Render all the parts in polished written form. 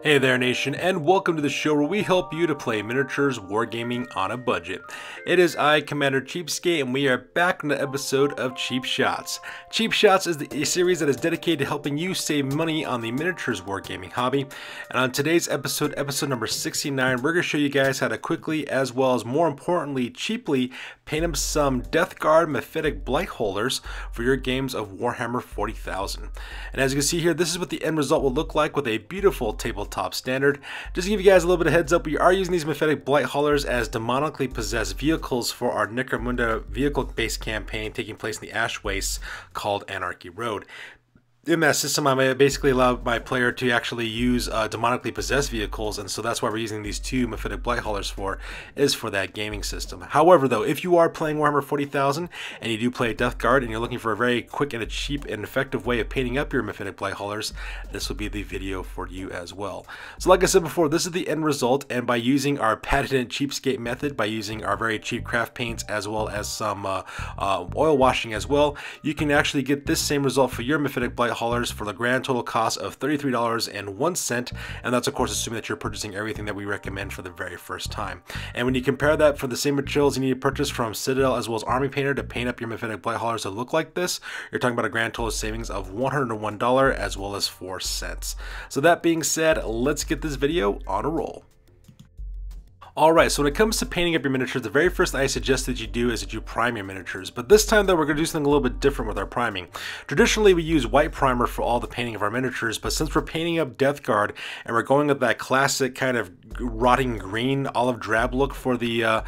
Hey there nation, and welcome to the show where we help you to play miniatures wargaming on a budget. It is I, Commander Cheapskate, and we are back on the episode of Cheap Shots. Cheap Shots is a series that is dedicated to helping you save money on the miniatures wargaming hobby. And on today's episode number 69, we're going to show you guys how to quickly, as well as more importantly, cheaply paint up some Death Guard Myphetic Blight holders for your games of Warhammer 40,000. And as you can see here, this is what the end result will look like with a beautiful tabletop standard. Just to give you guys a little bit of heads up, we are using these Myphetic Blight haulers as demonically possessed vehicles for our Necromunda vehicle-based campaign taking place in the Ash Wastes called Anarchy Road. In that system, I basically allowed my player to actually use demonically possessed vehicles, and so that's why we're using these two Myphetic Blight haulers for that gaming system. However, though, if you are playing Warhammer 40,000 and you do play Death Guard and you're looking for a very quick and a cheap and effective way of painting up your Myphetic Blight haulers, this will be the video for you as well. So like I said before, this is the end result, and by using our patented Cheapskate method, by using our very cheap craft paints as well as some oil washing as well, you can actually get this same result for your Myphetic Blight haulers for the grand total cost of $33.01, and that's of course assuming that you're purchasing everything that we recommend for the very first time. And when you compare that for the same materials you need to purchase from Citadel as well as Army Painter to paint up your Myphetic Blight haulers to look like this, you're talking about a grand total savings of $101 as well as 4 cents. So that being said, let's get this video on a roll. Alright, so when it comes to painting up your miniatures, the very first thing I suggest that you do is that you prime your miniatures. But this time though, we're going to do something a little bit different with our priming. Traditionally, we use white primer for all the painting of our miniatures, but since we're painting up Death Guard and we're going with that classic kind of rotting green olive drab look for the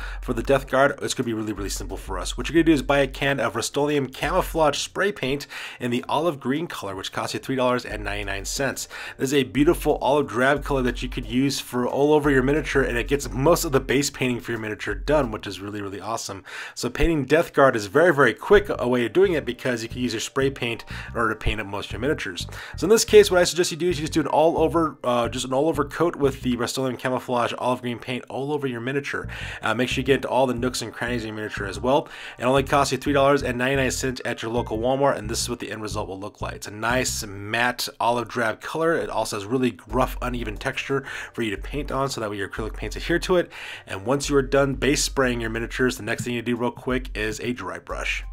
Death Guard, it's going to be really simple for us. What you're going to do is buy a can of Rust-Oleum camouflage spray paint in the olive green color, which costs you $3.99. This is a beautiful olive drab color that you could use for all over your miniature, and it gets most of the base painting for your miniature done, which is really awesome. So painting Death Guard is very quick a way of doing it because you can use your spray paint in order to paint up most of your miniatures. So in this case, what I suggest you do is you just do an all over coat with the Rust-Oleum camouflage olive green paint all over your miniature. Make sure you get into all the nooks and crannies of your miniature as well. It only costs you $3.99 at your local Walmart, and this is what the end result will look like. It's a nice matte olive drab color. It also has really rough, uneven texture for you to paint on, so that way your acrylic paints adhere to it. And once you are done base spraying your miniatures, the next thing you do real quick is a dry brush.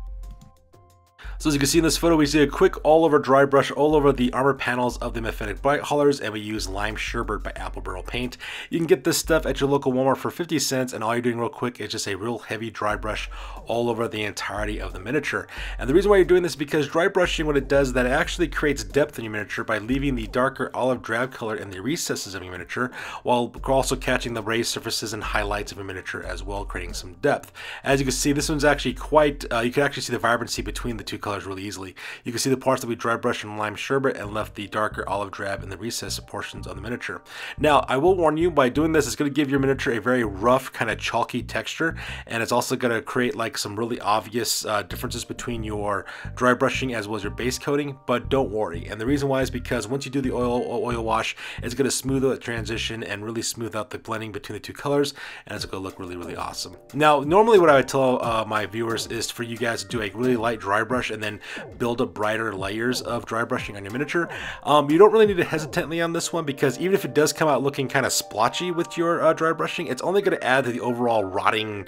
So as you can see in this photo, we see a quick all over dry brush all over the armor panels of the Myphetic Blight haulers, and we use Lime Sherbet by Apple Barrel Paint. You can get this stuff at your local Walmart for 50 cents, and all you're doing real quick is just a real heavy dry brush all over the entirety of the miniature. And the reason why you're doing this is because dry brushing, what it does is that it actually creates depth in your miniature by leaving the darker olive drab color in the recesses of your miniature, while also catching the raised surfaces and highlights of your miniature as well, creating some depth. As you can see, this one's actually quite, you can actually see the vibrancy between the two colors really easily. You can see the parts that we dry brushed in Lime Sherbet and left the darker olive drab in the recess portions of the miniature. Now, I will warn you, by doing this, it's going to give your miniature a very rough, kind of chalky texture, and it's also going to create like some really obvious differences between your dry brushing as well as your base coating, but don't worry. And the reason why is because once you do the oil wash, it's going to smooth out the transition and really smooth out the blending between the two colors, and it's going to look really awesome. Now, normally what I would tell my viewers is for you guys to do a really light dry brush and then build up brighter layers of dry brushing on your miniature. You don't really need to hesitantly on this one, because even if it does come out looking kind of splotchy with your dry brushing, it's only going to add to the overall rotting,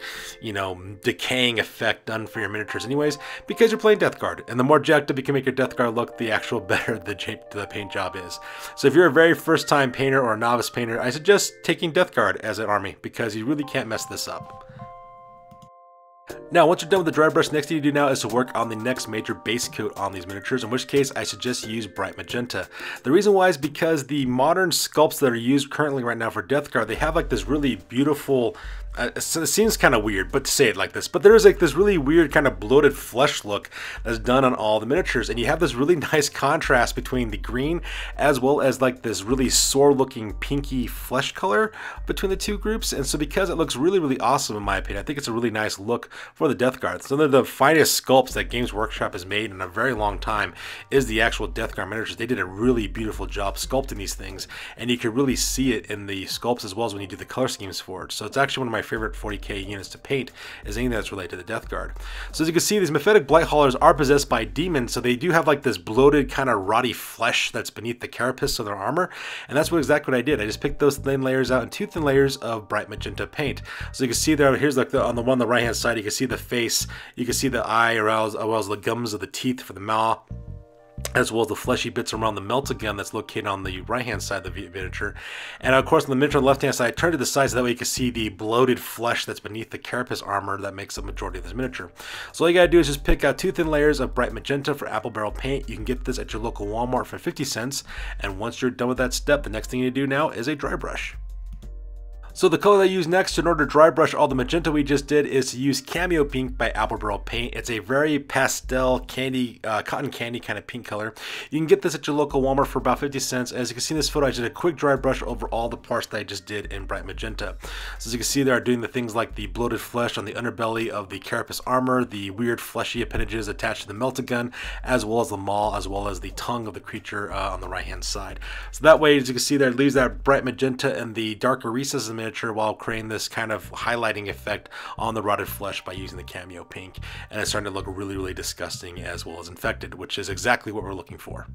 decaying effect done for your miniatures anyways, because you're playing Death Guard, and the more jacked up you can make your Death Guard look, the actual better the paint job is. So if you're a very first time painter or a novice painter, I suggest taking Death Guard as an army, because you really can't mess this up. Now, once you're done with the dry brush, next thing you do now is to work on the next major base coat on these miniatures, in which case I suggest you use bright magenta. The reason why is because the modern sculpts that are used currently right now for Death Guard, they have like this really beautiful, it seems kind of weird but to say it like this, but there's like this really weird kind of bloated flesh look that's done on all the miniatures, and you have this really nice contrast between the green as well as like this really sore looking pinky flesh color between the two groups. And so because it looks really awesome in my opinion, I think it's a really nice look for the Death Guard. So they're the finest sculpts that Games Workshop has made in a very long time is the actual Death Guard miniatures. They did a really beautiful job sculpting these things, and you can really see it in the sculpts as well as when you do the color schemes for it. So it's actually one of my favorite 40k units to paint is anything that's related to the Death Guard. So as you can see, these Myphetic Blight haulers are possessed by demons, so they do have like this bloated kind of rotty flesh that's beneath the carapace of their armor, and that's exactly what I did. I just picked those thin layers out in 2 thin layers of bright magenta paint. So you can see there, here's like on the one on the right hand side, you can see the face, you can see the eye, as well as the gums of the teeth for the maw, as well as the fleshy bits around the melt-a-gun that's located on the right-hand side of the miniature. And of course, on the miniature on the left-hand side, I turned to the side so that way you can see the bloated flesh that's beneath the carapace armor that makes the majority of this miniature. So all you gotta do is just pick out 2 thin layers of bright magenta for apple barrel paint. You can get this at your local Walmart for 50 cents. And once you're done with that step, the next thing you do now is a dry brush. So the color that I use next in order to dry brush all the magenta we just did is to use Cameo Pink by Apple Barrel Paint. It's a very pastel candy, cotton candy kind of pink color. You can get this at your local Walmart for about 50 cents. As you can see in this photo, I did a quick dry brush over all the parts that I just did in bright magenta. So as you can see there, I'm doing the things like the bloated flesh on the underbelly of the carapace armor, the weird fleshy appendages attached to the melt-a-gun, as well as the maw, as well as the tongue of the creature on the right-hand side. So that way, as you can see there, it leaves that bright magenta and the darker recesses of the miniature while creating this kind of highlighting effect on the rotted flesh by using the Cameo Pink, and it's starting to look really, really disgusting as well as infected, which is exactly what we're looking for.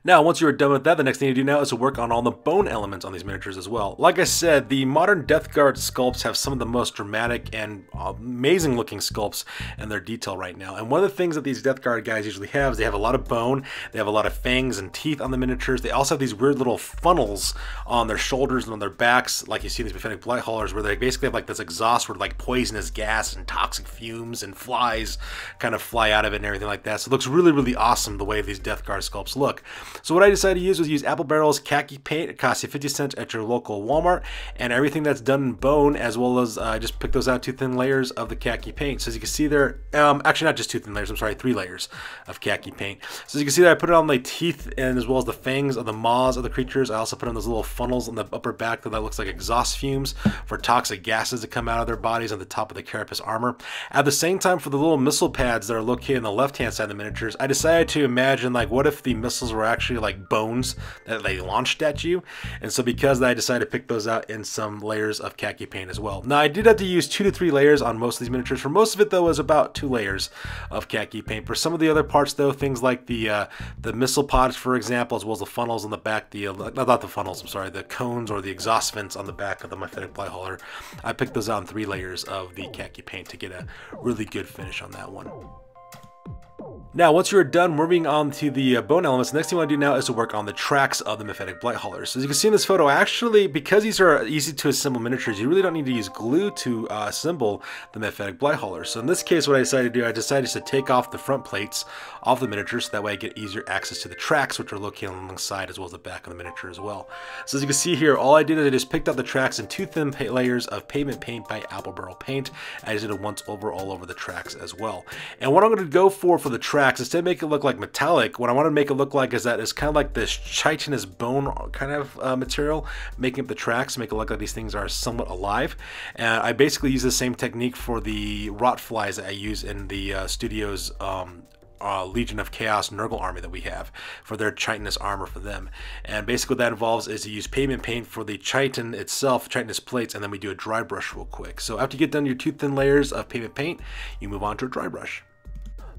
Now, once you are done with that, the next thing you do now is to work on all the bone elements on these miniatures as well. Like I said, the modern Death Guard sculpts have some of the most dramatic and amazing looking sculpts in their detail right now. And one of the things that these Death Guard guys usually have is they have a lot of bone, they have a lot of fangs and teeth on the miniatures. They also have these weird little funnels on their shoulders and on their backs, like you see in these Myphetic Blight haulers, where they basically have like this exhaust where like poisonous gas and toxic fumes and flies kind of fly out of it and everything like that. So it looks really, really awesome the way these Death Guard sculpts look. So what I decided to use was use Apple Barrel's khaki paint. It costs you 50 cents at your local Walmart, and everything that's done in bone, as well as just pick those out 2 thin layers of the khaki paint. So as you can see there, actually not just 2 thin layers, I'm sorry, 3 layers of khaki paint. So as you can see there, I put it on the teeth and as well as the fangs of the maws of the creatures. I also put on those little funnels on the upper back that looks like exhaust fumes for toxic gases that come out of their bodies on the top of the carapace armor. At the same time, for the little missile pads that are located on the left-hand side of the miniatures, I decided to imagine like what if the missiles were actually like bones that they launched at you, and so because I decided to pick those out in some layers of khaki paint as well. Now I did have to use 2 to 3 layers on most of these miniatures. For most of it though, was about 2 layers of khaki paint. For some of the other parts though, things like the missile pods, for example, as well as the funnels on the back, not the funnels, I'm sorry, the cones or the exhaust vents on the back of the Myphetic Blight hauler, I picked those out in 3 layers of the khaki paint to get a really good finish on that one. Now, once you're done moving on to the bone elements, the next thing you want to do now is to work on the tracks of the Myphetic Blight haulers. So as you can see in this photo, actually, because these are easy to assemble miniatures, you really don't need to use glue to assemble the Myphetic Blight haulers. So in this case, what I decided to do, I decided to take off the front plates off the miniature, so that way I get easier access to the tracks, which are located along the side as well as the back of the miniature as well. So as you can see here, all I did is I just picked out the tracks in 2 thin layers of pavement paint by Apple Barrel Paint. I just did it once over all over the tracks as well. And what I'm going to go for the tracks, instead of make it look like metallic, what I want to make it look like is that it's kind of like this chitinous bone kind of material, making up the tracks, make it look like these things are somewhat alive. And I basically use the same technique for the rot flies that I use in the studio's Legion of Chaos Nurgle army that we have for their chitinous armor for them. And basically what that involves is to use pavement paint for the chitin itself, chitinous plates, and then we do a dry brush real quick. So after you get done your 2 thin layers of pavement paint, you move on to a dry brush.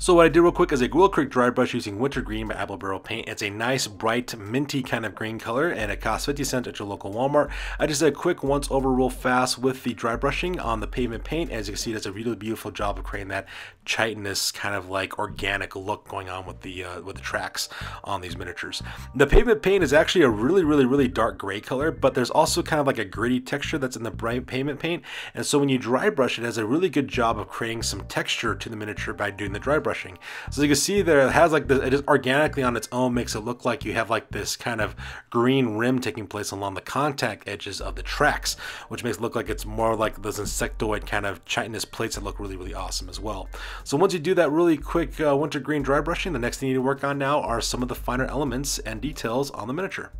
So what I did real quick is a real quick dry brush using Wintergreen by Apple Barrel Paint. It's a nice, bright, minty kind of green color, and it costs 50 cents at your local Walmart. I just did a quick once over real fast with the dry brushing on the pavement paint. As you can see, it does a really beautiful job of creating that chitinous kind of like organic look going on with the tracks on these miniatures. The pavement paint is actually a really dark gray color, but there's also kind of like a gritty texture that's in the bright pavement paint, and so when you dry brush, it has a really good job of creating some texture to the miniature by doing the dry brushing. So you can see there, it has like this, it just organically on its own makes it look like you have like this kind of green rim taking place along the contact edges of the tracks, which makes it look like it's more like those insectoid kind of chitinous plates that look really awesome as well. So once you do that really quick wintergreen dry brushing, the next thing you need to work on now are some of the finer elements and details on the miniature.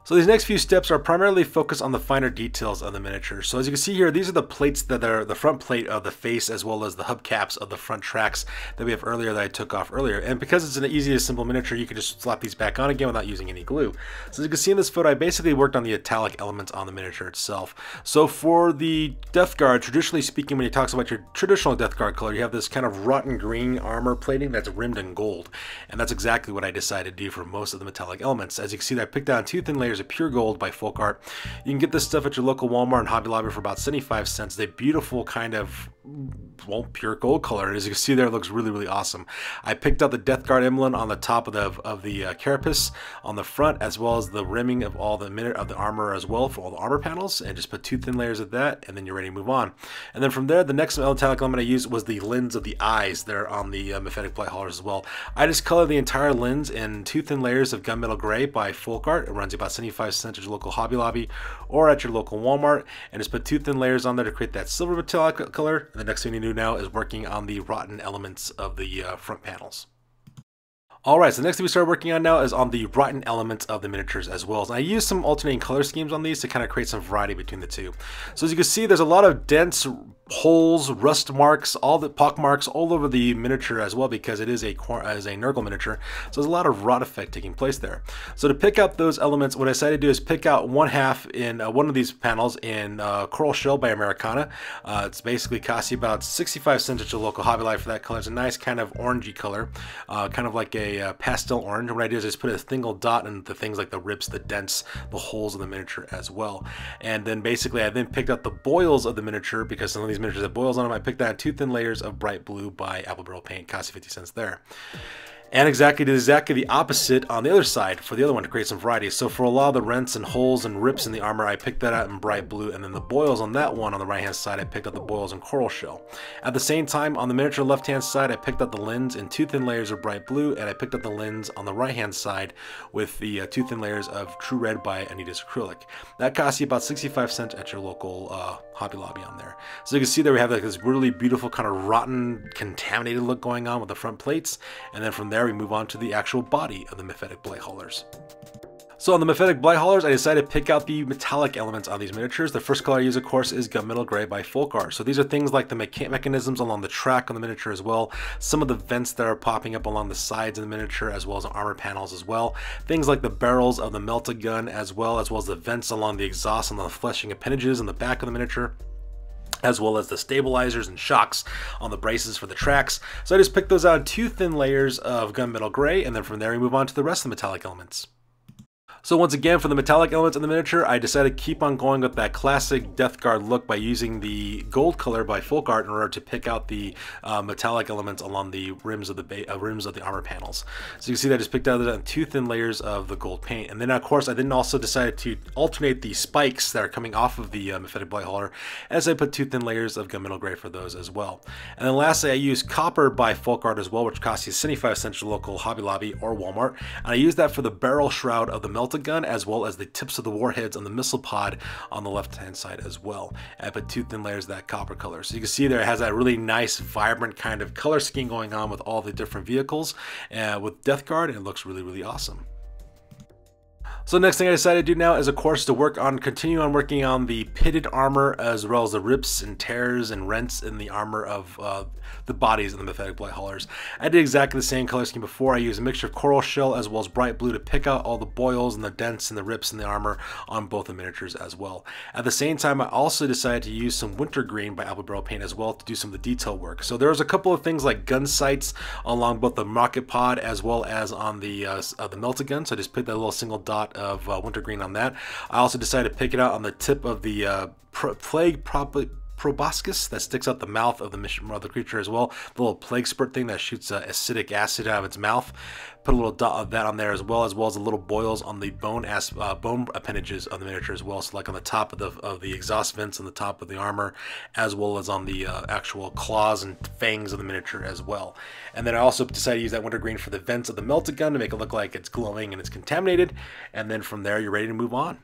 So these next few steps are primarily focused on the finer details of the miniature. So as you can see here, these are the plates that are the front plate of the face, as well as the hubcaps of the front tracks that we have earlier that I took off earlier. And because it's an easy, simple miniature, you can just slap these back on again without using any glue. So as you can see in this photo, I basically worked on the metallic elements on the miniature itself. So for the Death Guard, traditionally speaking, when he talks about your traditional Death Guard color, you have this kind of rotten green armor plating that's rimmed in gold. And that's exactly what I decided to do for most of the metallic elements. As you can see, I picked out 2 thin layers of pure gold by Folk Art. You can get this stuff at your local Walmart and Hobby Lobby for about 75 cents. It's a beautiful kind of, well, pure gold color. And as you can see there, it looks really, really awesome. I picked out the Death Guard emblem on the top of the carapace on the front, as well as the rimming of all the armor as well for all the armor panels, and just put 2 thin layers of that, and then you're ready to move on. And then from there, the next metallic element I used was the lens of the eyes there on the Myphetic Blight haulers as well. I just colored the entire lens in 2 thin layers of gunmetal gray by Folk Art. It runs you about 75 cents at your local Hobby Lobby or at your local Walmart, and just put 2 thin layers on there to create that silver metallic color. And the next thing you do now is working on the rotten elements of the front panels. Alright, so the next thing we start working on now is on the rotten elements of the miniatures as well. So I used some alternating color schemes on these to kind of create some variety between the two. So as you can see, there's a lot of dents, holes, rust marks, all the pock marks all over the miniature as well, because it is a Nurgle miniature. So there's a lot of rot effect taking place there. So to pick out those elements, what I decided to do is pick out one half in one of these panels in Coral Shell by Americana. It's basically costs you about 65 cents at your local Hobby Lobby for that color. It's a nice kind of orangey color, kind of like a pastel orange. What I do is just put a single dot in the things like the rips, the dents, the holes in the miniature as well. And then basically I then picked out the boils of the miniature, because some of these miniatures have boils on them. I picked out 2 thin layers of bright blue by Apple Barrel Paint, cost 50 cents there. And exactly the opposite on the other side for the other one to create some variety. So for a lot of the rents and holes and rips in the armor, I picked that out in bright blue, and then the boils on that one on the right hand side, I picked out the boils in Coral Shell. At the same time, on the miniature left hand side, I picked out the lens in 2 thin layers of bright blue, and I picked out the lens on the right hand side with the 2 thin layers of True Red by Anita's Acrylic. That costs you about 65 cents at your local Hobby Lobby on there. So you can see there we have like this really beautiful kind of rotten, contaminated look going on with the front plates, and then from there we move on to the actual body of the Myphetic Blight haulers. So on the Myphetic Blight haulers, I decided to pick out the metallic elements on these miniatures. The first color I use, of course, is Gunmetal Gray by Folk Art. So these are things like the mechanisms along the track on the miniature as well, some of the vents that are popping up along the sides of the miniature, as well as the armor panels as well. Things like the barrels of the melta gun, as well as the vents along the exhaust and the fleshing appendages in the back of the miniature, as well as the stabilizers and shocks on the braces for the tracks. So I just picked those out in 2 thin layers of gunmetal gray, and then from there we move on to the rest of the metallic elements. So once again, for the metallic elements in the miniature, I decided to keep on going with that classic Death Guard look by using the gold color by Folk Art in order to pick out the metallic elements along the rims of the armor panels. So you can see that I just picked out 2 thin layers of the gold paint. And then of course I then also decided to alternate the spikes that are coming off of the Myphetic Blight hauler, as I put 2 thin layers of gunmetal gray for those as well. And then lastly, I used copper by Folk Art as well, which costs you 75 cents at your local Hobby Lobby or Walmart. And I used that for the barrel shroud of the melta gun, as well as the tips of the warheads on the missile pod on the left hand side as well. And I put 2 thin layers of that copper color. So you can see there it has that really nice vibrant kind of color scheme going on with all the different vehicles with Death Guard, and it looks really, really awesome. So the next thing I decided to do now is, of course, to continue on working on the pitted armor, as well as the rips and tears and rents in the armor of the bodies of the Myphetic Blight haulers. I did exactly the same color scheme before. I used a mixture of Coral Shell as well as bright blue to pick out all the boils and the dents and the rips in the armor on both the miniatures as well. At the same time, I also decided to use some Wintergreen by Apple Barrel Paint as well to do some of the detail work. So there was a couple of things like gun sights along both the rocket pod as well as on the melta gun. So I just put that little single dot of Wintergreen on that. I also decided to pick it out on the tip of the plague proboscis that sticks out the mouth of the creature as well. The little plague spurt thing that shoots acidic acid out of its mouth. Put a little dot of that on there, as well as the little boils on the bone appendages of the miniature as well. So like on the top of the exhaust vents on the top of the armor, as well as on the actual claws and fangs of the miniature as well. And then I also decided to use that Wintergreen for the vents of the melta gun to make it look like it's glowing and it's contaminated. And then from there, you're ready to move on.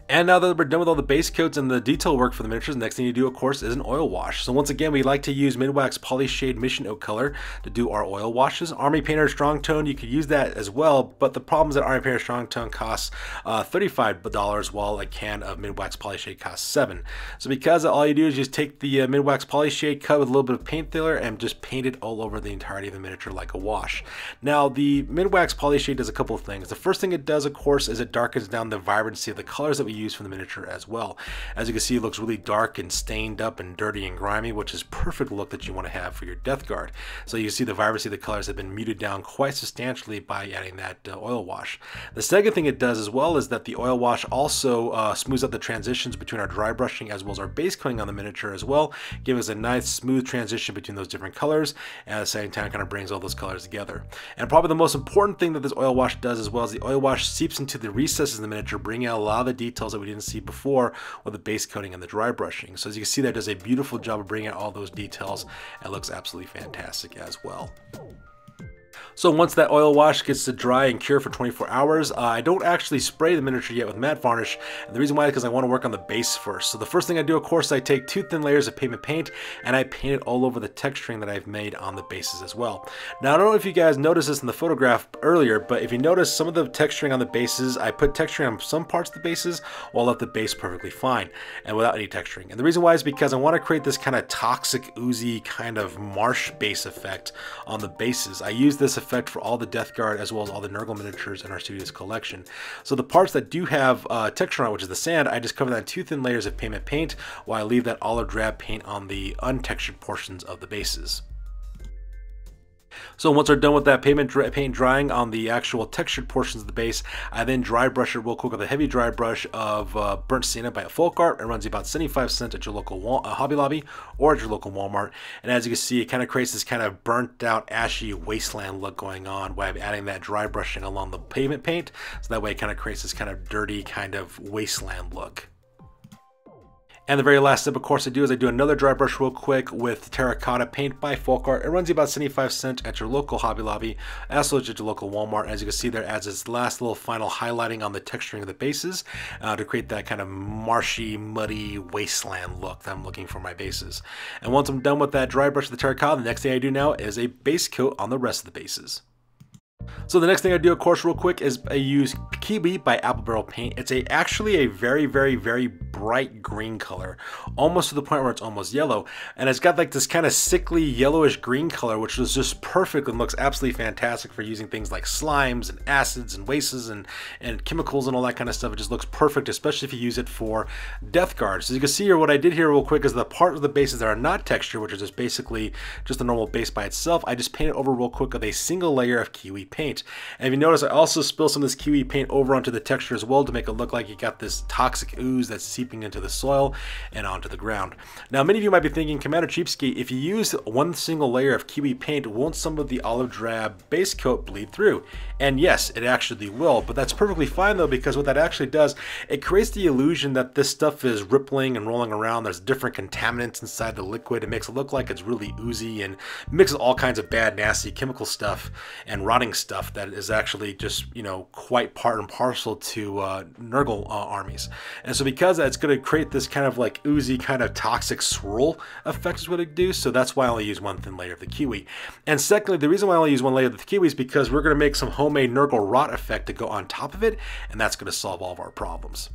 And now that we're done with all the base coats and the detail work for the miniatures, the next thing you do, of course, is an oil wash. So once again, we like to use Midwax Polyshade Mission Oak color to do our oil washes. Army Painter Strong Tone, you could use that as well, but the problem is that Army Painter Strong Tone costs $35, while a can of Midwax Polyshade costs $7. So because all you do is just take the Midwax Polyshade, cut with a little bit of paint thinner, and just paint it all over the entirety of the miniature like a wash. Now, the Midwax Polyshade does a couple of things. The first thing it does, of course, is it darkens down the vibrancy of the colors that we use from the miniature as well. As you can see, it looks really dark and stained up and dirty and grimy, which is perfect look that you want to have for your Death Guard. So you can see the vibrancy of the colors have been muted down quite substantially by adding that oil wash. The second thing it does as well is that the oil wash also smooths out the transitions between our dry brushing as well as our base coating on the miniature as well, giving us a nice smooth transition between those different colors, and at the same time kind of brings all those colors together. And probably the most important thing that this oil wash does as well is the oil wash seeps into the recesses in the miniature, bringing out a lot of the details that we didn't see before with the base coating and the dry brushing. So as you can see, that does a beautiful job of bringing out all those details and looks absolutely fantastic as well. So once that oil wash gets to dry and cure for 24 hours, I don't actually spray the miniature yet with matte varnish. And the reason why is because I want to work on the base first. So the first thing I do, of course, I take 2 thin layers of pigment paint and I paint it all over the texturing that I've made on the bases as well. Now, I don't know if you guys noticed this in the photograph earlier, but if you notice some of the texturing on the bases, I put texturing on some parts of the bases while I left the base perfectly fine and without any texturing. And the reason why is because I want to create this kind of toxic, oozy kind of marsh base effect on the bases. I use this effect for all the Death Guard as well as all the Nurgle miniatures in our Studios collection. So the parts that do have texture on it, which is the sand, I just cover that in 2 thin layers of pigment paint while I leave that olive drab paint on the untextured portions of the bases. So once we're done with that paint drying on the actual textured portions of the base, I then dry brush it real quick with a heavy dry brush of burnt sienna by Folk Art. It runs you about 75 cents at your local Hobby Lobby or at your local Walmart. And as you can see, it kind of creates this kind of burnt out, ashy wasteland look going on by adding that dry brushing along the pavement paint. So that way it kind of creates this kind of dirty kind of wasteland look. And the very last step, of course, I do is I do another dry brush real quick with terracotta paint by Folk Art. It runs you about 75 cents at your local Hobby Lobby, as well as at your local Walmart. As you can see, there adds its last little final highlighting on the texturing of the bases to create that kind of marshy, muddy wasteland look that I'm looking for my bases. And once I'm done with that dry brush of the terracotta, the next thing I do now is a base coat on the rest of the bases. So the next thing I do, of course, real quick is I use Kiwi by Apple Barrel Paint. It's actually a very, very, very bright green color, almost to the point where it's almost yellow. And it's got like this kind of sickly yellowish green color, which is just perfect and looks absolutely fantastic for using things like slimes and acids and wastes and chemicals and all that kind of stuff. It just looks perfect, especially if you use it for Death Guard. So you can see here, what I did here real quick is the part of the bases that are not textured, which is just basically just a normal base by itself, I just paint it over real quick with a single layer of Kiwi paint. And if you notice, I also spill some of this Kiwi paint over onto the texture as well to make it look like you got this toxic ooze that's seeping into the soil and onto the ground. Now, many of you might be thinking, Commander Cheapskate, if you use one single layer of Kiwi paint, won't some of the olive drab base coat bleed through? And yes, it actually will, but that's perfectly fine though, because what that actually does, it creates the illusion that this stuff is rippling and rolling around. There's different contaminants inside the liquid. It makes it look like it's really oozy and mixes all kinds of bad, nasty chemical stuff and rotting stuff that is actually just, you know, quite part and parcel to Nurgle armies. And so because that's going to create this kind of like oozy kind of toxic swirl effect is what it do. So that's why I only use one thin layer of the Kiwi. And secondly, the reason why I only use one layer of the Kiwi is because we're going to make some homemade Nurgle rot effect to go on top of it, and that's going to solve all of our problems.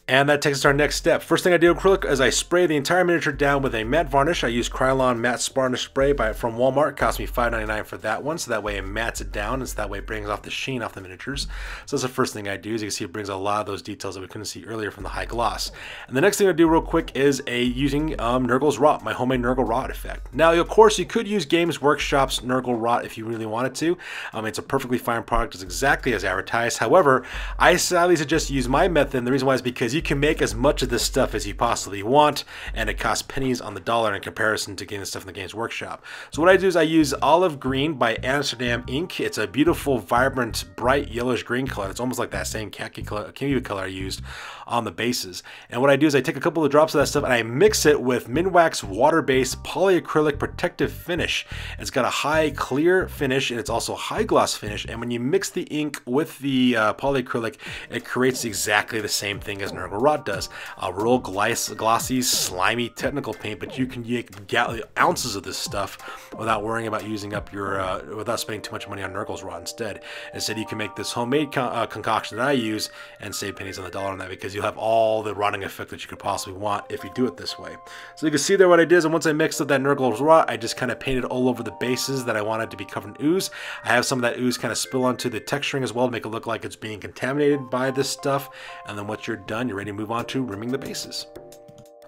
And that takes us to our next step. First thing I do acrylic is I spray the entire miniature down with a matte varnish. I use Krylon Matte Varnish Spray from Walmart. It cost me $5.99 for that one, so that way it mattes it down, and so that way it brings off the sheen off the miniatures. So that's the first thing I do. As you can see, it brings a lot of those details that we couldn't see earlier from the high gloss. And the next thing I do real quick is using Nurgle's Rot, my homemade Nurgle Rot effect. Now, of course, you could use Games Workshop's Nurgle Rot if you really wanted to. It's a perfectly fine product. It's exactly as advertised. However, I sadly suggest you use my method, and the reason why is because you can make as much of this stuff as you possibly want, and it costs pennies on the dollar in comparison to getting the stuff in the Games Workshop. So what I do is I use Olive Green by Amsterdam ink. It's a beautiful, vibrant, bright yellowish green color. It's almost like that same khaki color I used on the bases. And what I do is I take a couple of drops of that stuff and I mix it with Minwax water-based polyacrylic protective finish. It's got a high clear finish and it's also high gloss finish. And when you mix the ink with the polyacrylic, it creates exactly the same thing as Nurgle Rot does. A real glossy, slimy, technical paint, but you can get ounces of this stuff without worrying about using up your, without spending too much money on Nurgle's Rot instead. Instead, you can make this homemade concoction that I use and save pennies on the dollar on that, because you'll have all the rotting effect that you could possibly want if you do it this way. So you can see there what I did is, and once I mixed up that Nurgle's Rot, I just kind of painted all over the bases that I wanted to be covered in ooze. I have some of that ooze kind of spill onto the texturing as well to make it look like it's being contaminated by this stuff. And then once you're done, you're ready to move on to rimming the bases.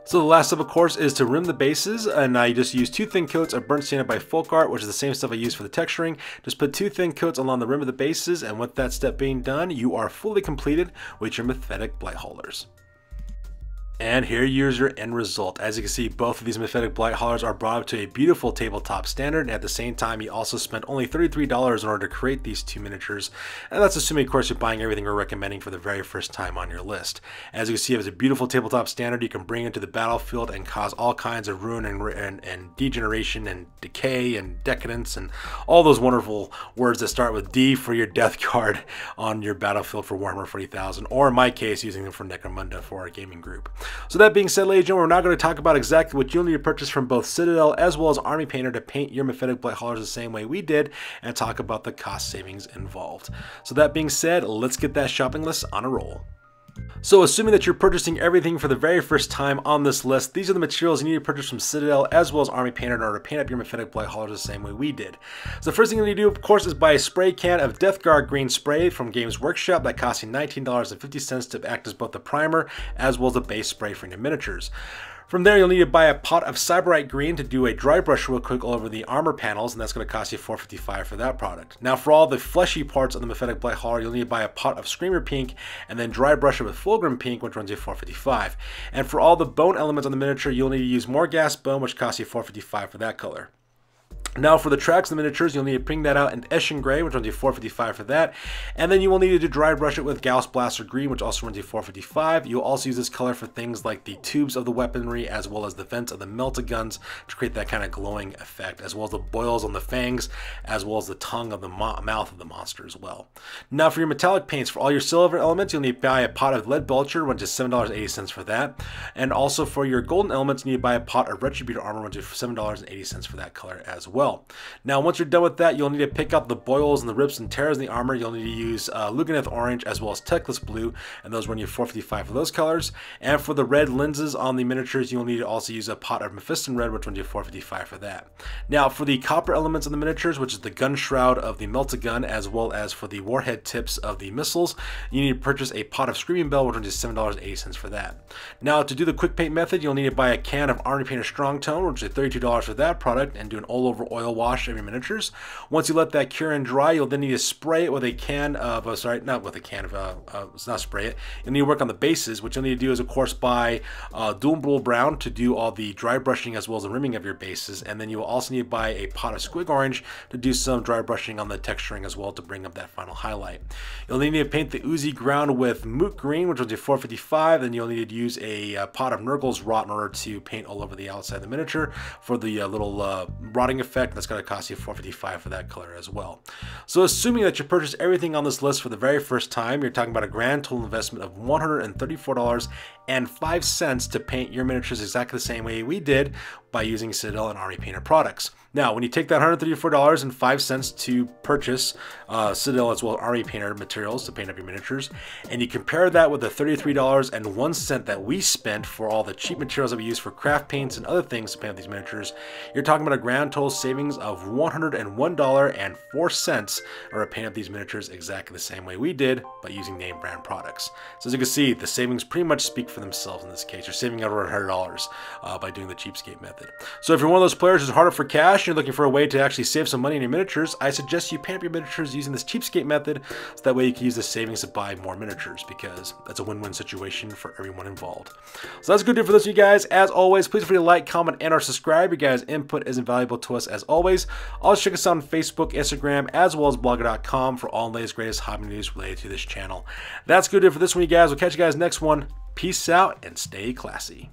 So the last step, of course, is to rim the bases, and I just use 2 thin coats of burnt sienna by Folk Art, which is the same stuff I use for the texturing. Just put 2 thin coats along the rim of the bases, and with that step being done, you are fully completed with your Myphetic Blight haulers. And here's your end result. As you can see, both of these Myphetic Blight haulers are brought up to a beautiful tabletop standard, and at the same time, you also spent only $33 in order to create these 2 miniatures, and that's assuming, of course, you're buying everything we're recommending for the very first time on your list. As you can see, it was a beautiful tabletop standard you can bring into the battlefield and cause all kinds of ruin and degeneration and decay and decadence and all those wonderful words that start with D for your death card on your battlefield for Warhammer 40,000, or in my case, using them for Necromunda for our gaming group. So that being said, ladies and gentlemen, we're now going to talk about exactly what you'll need to purchase from both Citadel as well as Army Painter to paint your Myphetic Blight haulers the same way we did, and talk about the cost savings involved. So that being said, let's get that shopping list on a roll. So assuming that you're purchasing everything for the very first time on this list, these are the materials you need to purchase from Citadel as well as Army Painter in order to paint up your Myphetic Blight haulers the same way we did. So the first thing you need to do, of course, is buy a spray can of Death Guard green spray from Games Workshop that costs you $19.50 to act as both the primer as well as the base spray for your miniatures. From there, you'll need to buy a pot of Cyberite Green to do a dry brush real quick all over the armor panels, and that's going to cost you $4.55 for that product. Now, for all the fleshy parts of the Myphetic Blight hauler, you'll need to buy a pot of Screamer Pink and then dry brush it with Fulgrim Pink, which runs you $4.55. And for all the bone elements on the miniature, you'll need to use Morghast Bone, which costs you $4.55 for that color. Now for the tracks and the miniatures, you'll need to bring that out in Eshin Gray, which runs you $4.55 for that. And then you will need to dry brush it with Gauss Blaster Green, which also runs you $4.55. You'll also use this color for things like the tubes of the weaponry, as well as the vents of the melted guns to create that kind of glowing effect, as well as the boils on the fangs, as well as the tongue of the mouth of the monster as well. Now for your metallic paints, for all your silver elements, you'll need to buy a pot of Lead Belcher, runs you $7.80 for that. And also for your golden elements, you need to buy a pot of Retributor Armor, runs you $7.80 for that color as well. Now once you're done with that, you'll need to pick out the boils and the rips and tears in the armor. You'll need to use Luganeth Orange as well as Teclis Blue, and those run you $4.55 for those colors. And for the red lenses on the miniatures, you'll need to also use a pot of Mephiston Red, which runs you $4.55 for that. Now for the copper elements of the miniatures, which is the gun shroud of the melted gun, as well as for the warhead tips of the missiles, you need to purchase a pot of Screaming Bell, which runs you $7.80 for that. Now to do the quick paint method, you'll need to buy a can of Army Painter Strong Tone, which is $32 for that product, and do an all-over oil wash of your miniatures. Once you let that cure and dry, you'll then need to spray it with a can of, not with a can of, it's not spray it. You'll need to work on the bases. What you'll need to do is, of course, buy Doombull Brown to do all the dry brushing as well as the rimming of your bases. And then you will also need to buy a pot of Squig Orange to do some dry brushing on the texturing as well to bring up that final highlight. You'll need to paint the oozy ground with Moot Green, which will do $4.55. Then you'll need to use a pot of Nurgle's Rot in order to paint all over the outside of the miniature for the little rotting effect. That's going to cost you $4.55 for that color as well. So assuming that you purchase everything on this list for the very first time, you're talking about a grand total investment of $134.05 to paint your miniatures exactly the same way we did by using Citadel and Army Painter products. Now, when you take that $134.05 to purchase Citadel as well as Army Painter materials to paint up your miniatures, and you compare that with the $33.01 that we spent for all the cheap materials that we use for craft paints and other things to paint up these miniatures, you're talking about a grand total savings of $101.04 or to paint up these miniatures exactly the same way we did by using name brand products. So as you can see, the savings pretty much speak for themselves in this case. You're saving over $100 by doing the cheapskate method. method. So if you're one of those players who's hard up for cash and you're looking for a way to actually save some money in your miniatures, I suggest you paint up your miniatures using this cheapskate method, so that way you can use the savings to buy more miniatures, because that's a win-win situation for everyone involved. So that's good for this, you guys. As always, please feel free to like, comment, and or subscribe. Your guys' input is invaluable to us as always. Also check us out on Facebook, Instagram, as well as blogger.com for all the latest, greatest hobby news related to this channel. That's good for this one, you guys. We'll catch you guys next one. Peace out and stay classy.